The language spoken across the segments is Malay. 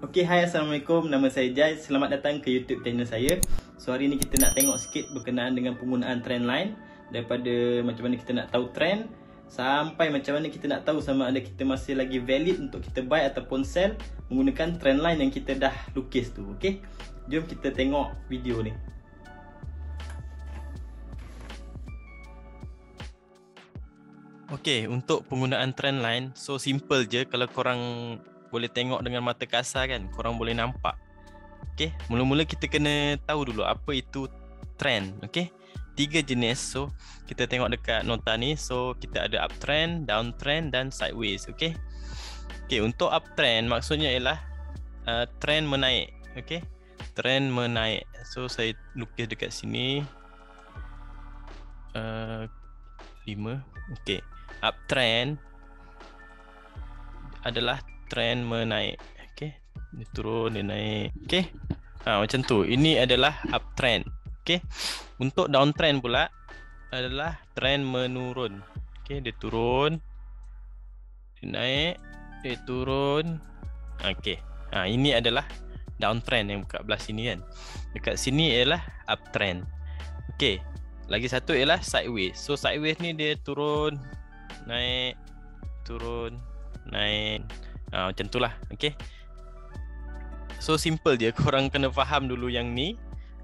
Okay, hai, Assalamualaikum. Nama saya Jai. Selamat datang ke YouTube channel saya. So, hari ni kita nak tengok sikit berkenaan dengan penggunaan trendline. Daripada macam mana kita nak tahu trend, sampai macam mana kita nak tahu sama ada kita masih lagi valid untuk kita buy ataupun sell menggunakan trendline yang kita dah lukis tu. Okay, jom kita tengok video ni. Okay, untuk penggunaan trendline, so simple je. Kalau korang boleh tengok dengan mata kasar kan, korang boleh nampak. Okay, mula-mula kita kena tahu dulu apa itu trend. Okay, 3 jenis. So kita tengok dekat nota ni. So kita ada uptrend, downtrend dan sideways. Okay, untuk uptrend maksudnya ialah trend menaik. Okay, trend menaik. So saya lukis dekat sini 5. Okay, uptrend adalah trend menaik. Okay, dia turun, dia naik. Okay, macam tu. Ini adalah uptrend. Okay, untuk downtrend pula adalah trend menurun. Okay, dia turun, dia naik, dia turun. Okay, ini adalah downtrend yang kat belah sini kan. Dekat sini ialah uptrend. Okay, lagi satu ialah sideways. So sideways ni dia turun, naik, turun, naik. Macam tu lah. Okay, so simple je. Korang kena faham dulu yang ni,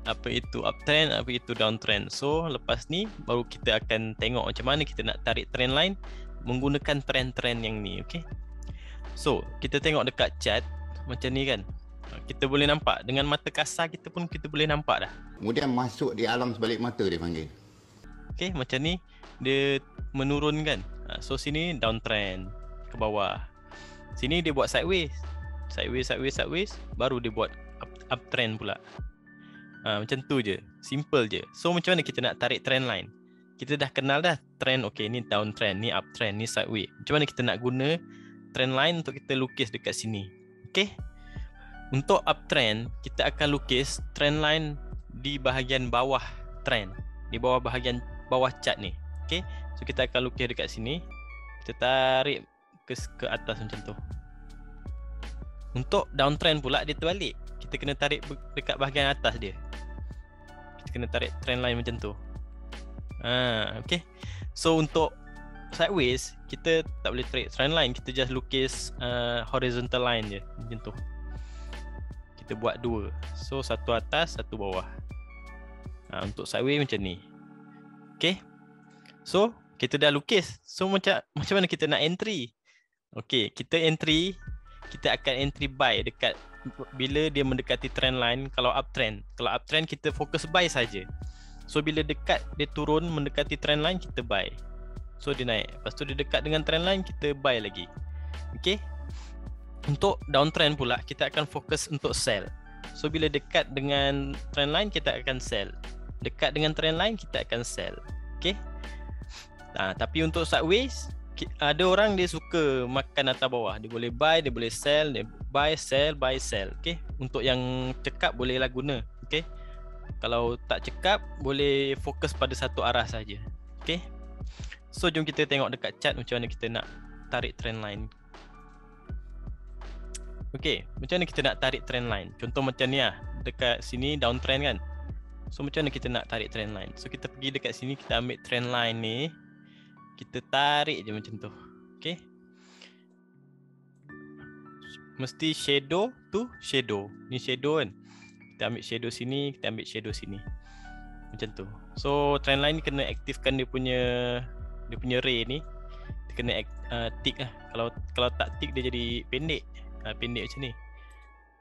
apa itu uptrend, apa itu downtrend. So lepas ni baru kita akan tengok macam mana kita nak tarik trend line menggunakan trend-trend yang ni. Okay, so kita tengok dekat chart macam ni kan. Kita boleh nampak dengan mata kasar kita pun kita boleh nampak dah. Kemudian masuk di alam sebalik mata dia panggil. Okay, macam ni dia menurun kan. So sini downtrend ke bawah. Sini dia buat sideways. Sideways, baru dia buat uptrend pula. Macam tu je. Simple je. So macam mana kita nak tarik trend line? Kita dah kenal dah trend. Okay, ni downtrend, ni uptrend, ni sideways. Macam mana kita nak guna trend line untuk kita lukis dekat sini? Okay, untuk uptrend kita akan lukis trend line di bahagian bawah trend, di bawah bahagian bawah chart ni. Okay, so kita akan lukis dekat sini. Kita tarik ke atas macam tu. Untuk downtrend pula dia terbalik. Kita kena tarik dekat bahagian atas dia. Kita kena tarik trend line macam tu. Okay, so untuk sideways kita tak boleh tarik trend line. Kita just lukis horizontal line je macam tu. Kita buat 2. So satu atas, satu bawah. Untuk sideways macam ni. Okay, so kita dah lukis. So macam mana kita nak entry? Okay, kita akan entry buy dekat bila dia mendekati trend line. Kalau uptrend kita fokus buy saja. So bila dekat dia turun mendekati trend line kita buy. So dia naik. Lepas tu dia dekat dengan trend line kita buy lagi. Okay, untuk downtrend pula kita akan fokus untuk sell. So bila dekat dengan trend line kita akan sell. Dekat dengan trend line kita akan sell. Okay, tapi untuk sideways ada orang dia suka makan atas bawah. Dia boleh buy, dia boleh sell, dia buy, sell, buy, sell. Okay, untuk yang cekap bolehlah guna. Okay, kalau tak cekap boleh fokus pada satu arah saja. Okay, so jom kita tengok dekat chart macam mana kita nak tarik trend line. Okay, macam mana kita nak tarik trend line? Contoh macam ni lah. Dekat sini downtrend kan. So macam mana kita nak tarik trend line? So kita pergi dekat sini, kita ambil trend line ni, kita tarik je macam tu. Okay, mesti shadow tu shadow. Ni shadow kan. Kita ambil shadow sini, kita ambil shadow sini. Macam tu. So trend line ni kena aktifkan dia punya ray ni. Kita kena tick lah. Kalau tak tick dia jadi pendek. Pendek macam ni.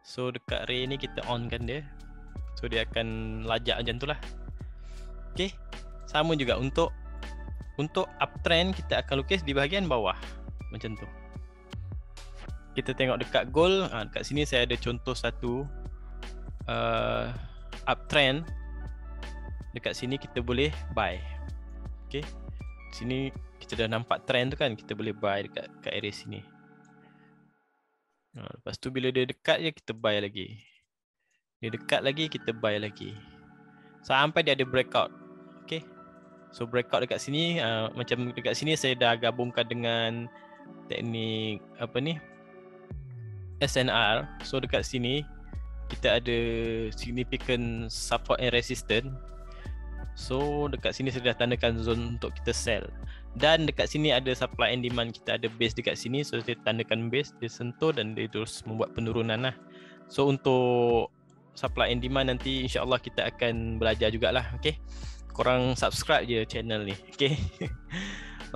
So dekat ray ni kita on kan dia. So dia akan lajak macam tu lah. Okay, sama juga untuk uptrend kita akan lukis di bahagian bawah macam tu. Kita tengok dekat gold. Dekat sini saya ada contoh satu uptrend. Dekat sini kita boleh buy. Okay, sini kita dah nampak trend tu kan. Kita boleh buy dekat area sini. Lepas tu bila dia dekat je kita buy lagi. Dia dekat lagi kita buy lagi. Sampai dia ada breakout. Okay, so breakout dekat sini, macam dekat sini saya dah gabungkan dengan teknik apa ni, SNR. So dekat sini kita ada significant support and resistance. So dekat sini saya dah tandakan zone untuk kita sell. Dan dekat sini ada supply and demand, kita ada base dekat sini. So saya tandakan base, dia sentuh dan dia terus membuat penurunan lah. So untuk supply and demand nanti insyaAllah kita akan belajar jugalah. Okay, korang subscribe je channel ni. Okay.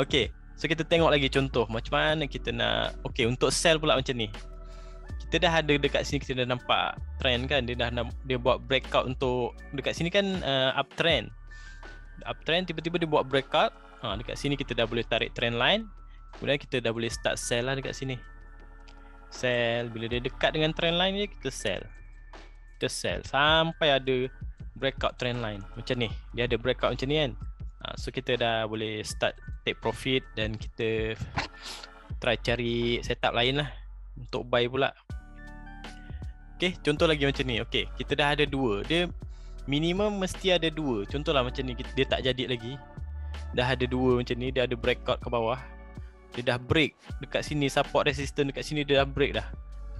Okay, so kita tengok lagi contoh macam mana kita nak. Okay, untuk sell pula macam ni. Kita dah ada dekat sini, kita dah nampak trend kan. Dia buat breakout untuk dekat sini kan, uptrend. Uptrend tiba-tiba dia buat breakout. Dekat sini kita dah boleh tarik trend line. Kemudian kita dah boleh start sell lah dekat sini. Sell, bila dia dekat dengan trend line dia, kita sell. Kita sell sampai ada breakout trend line macam ni. Dia ada breakout macam ni kan. So kita dah boleh start take profit dan kita try cari setup lain lah untuk buy pula. Okay, contoh lagi macam ni. Okay, kita dah ada dua. Dia minimum mesti ada dua. Contohlah macam ni, dia tak jadi lagi. Dah ada dua macam ni, dia ada breakout ke bawah. Dia dah break dekat sini, support resistance dekat sini dia dah break dah.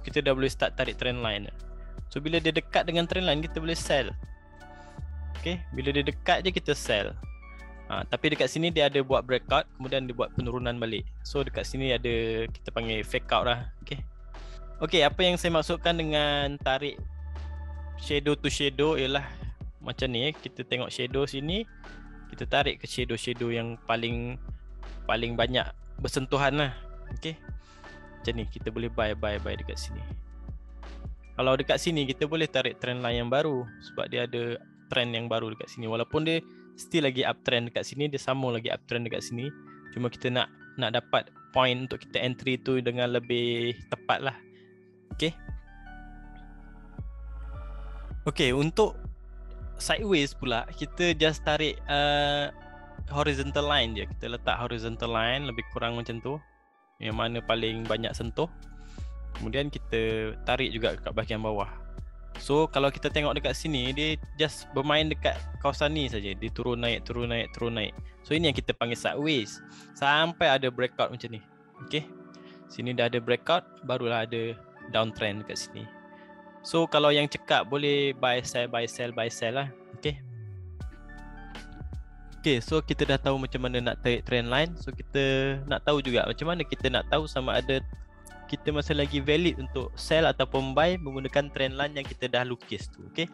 Kita dah boleh start tarik trend line. So bila dia dekat dengan trend line, kita boleh sell. Okay, bila dia dekat je kita sell. Tapi dekat sini dia ada buat breakout, kemudian dia buat penurunan balik. So dekat sini ada, kita panggil fake out lah. Okay. Okay, apa yang saya maksudkan dengan tarik shadow to shadow ialah macam ni. Kita tengok shadow sini, kita tarik ke shadow yang paling banyak bersentuhan lah. Okay, macam ni kita boleh buy dekat sini. Kalau dekat sini kita boleh tarik trend line yang baru, sebab dia ada trend yang baru dekat sini. Walaupun dia still lagi uptrend dekat sini, dia sambung lagi uptrend dekat sini. Cuma kita nak dapat point untuk kita entry tu dengan lebih tepat lah. Okay. Okay, untuk sideways pula kita just tarik horizontal line je. Kita letak horizontal line lebih kurang macam tu, yang mana paling banyak sentuh. Kemudian kita tarik juga kat bahagian bawah. So kalau kita tengok dekat sini, dia just bermain dekat kawasan ni saja. Dia turun naik. So ini yang kita panggil sideways sampai ada breakout macam ni. Okay, sini dah ada breakout, barulah ada downtrend dekat sini. So kalau yang cekap boleh buy sell lah. Okay. Okay, so kita dah tahu macam mana nak tarik trend line. So kita nak tahu juga macam mana kita nak tahu sama ada kita masih lagi valid untuk sell ataupun buy menggunakan trend line yang kita dah lukis tu. Okay,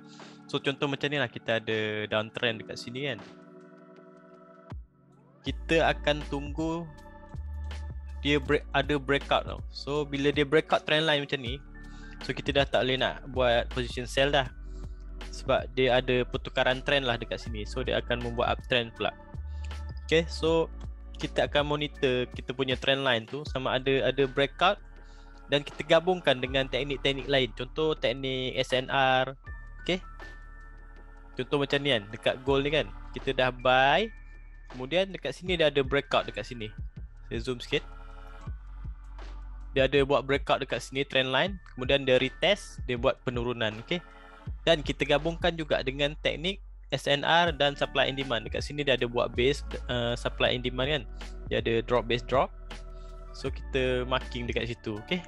so contoh macam ni lah, kita ada downtrend dekat sini kan. Kita akan tunggu dia ada breakout tau. So bila dia breakout trend line macam ni, so kita dah tak boleh nak buat position sell dah, sebab dia ada pertukaran trend lah dekat sini. So dia akan membuat uptrend pula. Okay, so kita akan monitor kita punya trend line tu sama ada breakout, dan kita gabungkan dengan teknik-teknik lain. Contoh teknik SNR. Okay, contoh macam ni kan, dekat gold ni kan, kita dah buy, kemudian dekat sini dia ada breakout dekat sini. Saya zoom sikit. Dia ada buat breakout dekat sini trend line, kemudian dia retest, dia buat penurunan. Okay, dan kita gabungkan juga dengan teknik SNR dan supply and demand. Dekat sini dia ada buat base supply and demand kan. Dia ada drop base drop. So kita marking dekat situ. Okay,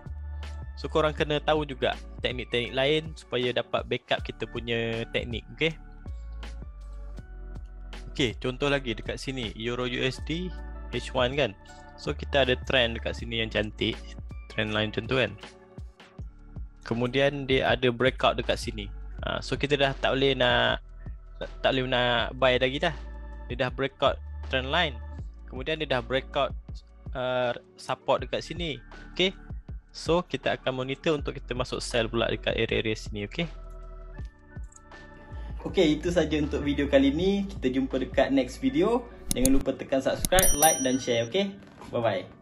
so korang kena tahu juga teknik-teknik lain supaya dapat backup kita punya teknik. Okay. Okay, contoh lagi dekat sini Euro USD H1 kan. So kita ada trend dekat sini yang cantik, trend line macam tu kan. Kemudian dia ada breakout dekat sini. So kita dah tak boleh nak buy lagi dah. Dia dah breakout trend line, kemudian dia dah breakout support dekat sini. Okay, so kita akan monitor untuk kita masuk sell pula dekat area-area sini. Okay. Okay, itu saja untuk video kali ni. Kita jumpa dekat next video. Jangan lupa tekan subscribe, like dan share. Okay, bye bye.